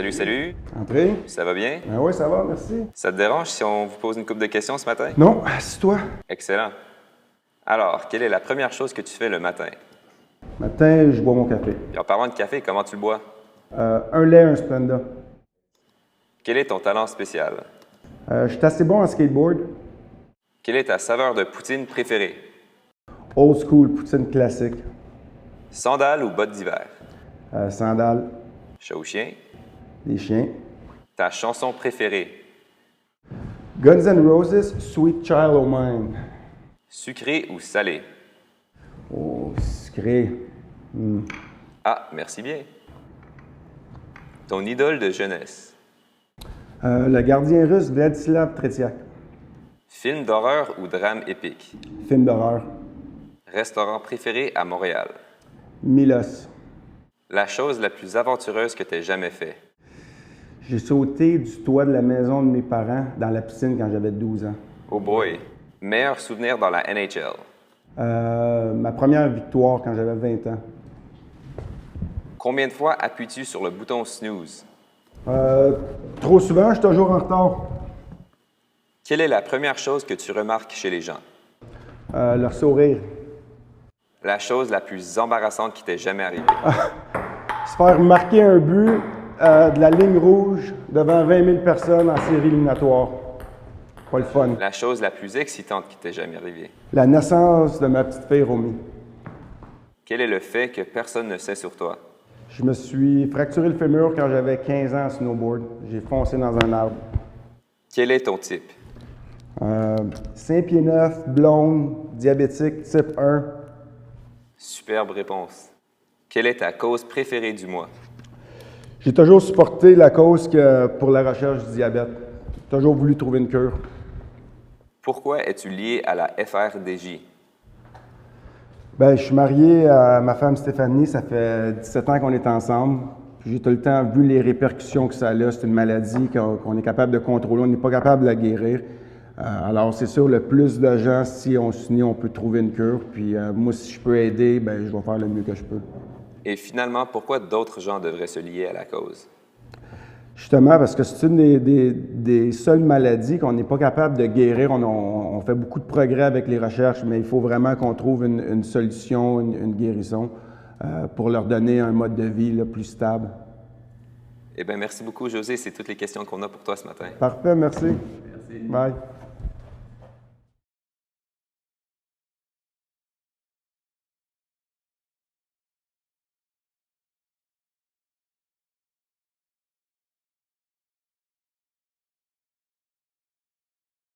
Salut, salut. Entrez. Ça va bien? Ah oui, ça va, merci. Ça te dérange si on vous pose une couple de questions ce matin? Non, assis-toi. Excellent. Alors, quelle est la première chose que tu fais le matin? Matin, je bois mon café. Et en parlant de café, comment tu le bois? Un lait, un Splenda. Quel est ton talent spécial? Je suis assez bon en skateboard. Quelle est ta saveur de poutine préférée? Old school, poutine classique. Sandales ou bottes d'hiver? Sandales, Chat ou chien? des chiens. Ta chanson préférée? Guns N' Roses, Sweet Child O' Mine. Sucré ou salé? Oh, sucré. Ah, merci bien. Ton idole de jeunesse? Le gardien russe, Vladislav Tretiak. Film d'horreur ou drame épique? Film d'horreur. Restaurant préféré à Montréal? Milos. La chose la plus aventureuse que tu aies jamais fait? J'ai sauté du toit de la maison de mes parents dans la piscine quand j'avais 12 ans. Oh boy! Meilleur souvenir dans la NHL? Ma première victoire quand j'avais 20 ans. Combien de fois appuies-tu sur le bouton snooze? Trop souvent, je suis toujours en retard. Quelle est la première chose que tu remarques chez les gens? Leur sourire. La chose la plus embarrassante qui t'est jamais arrivée? Se faire marquer un but de la ligne rouge devant 20 000 personnes en série éliminatoire. Pas le fun. La chose la plus excitante qui t'est jamais arrivée? La naissance de ma petite fille Romy. Quel est le fait que personne ne sait sur toi? Je me suis fracturé le fémur quand j'avais 15 ans en snowboard. J'ai foncé dans un arbre. Quel est ton type? 5 pieds 9, blonde, diabétique, type 1. Superbe réponse. Quelle est ta cause préférée du mois? J'ai toujours supporté la cause pour la recherche du diabète. J'ai toujours voulu trouver une cure. Pourquoi es-tu lié à la FRDJ? Ben, je suis marié à ma femme Stéphanie, ça fait 17 ans qu'on est ensemble. J'ai tout le temps vu les répercussions que ça a. C'est une maladie qu'on est capable de contrôler, on n'est pas capable de la guérir. Alors, c'est sûr, le plus de gens, si on s'unit, on peut trouver une cure. Puis moi, si je peux aider, ben, je vais faire le mieux que je peux. Et finalement, pourquoi d'autres gens devraient se lier à la cause? Justement, parce que c'est une des seules maladies qu'on n'est pas capable de guérir. On fait beaucoup de progrès avec les recherches, mais il faut vraiment qu'on trouve une solution, une guérison pour leur donner un mode de vie là, plus stable. Eh bien, merci beaucoup, José. C'est toutes les questions qu'on a pour toi ce matin. Parfait, merci. Merci. Bye.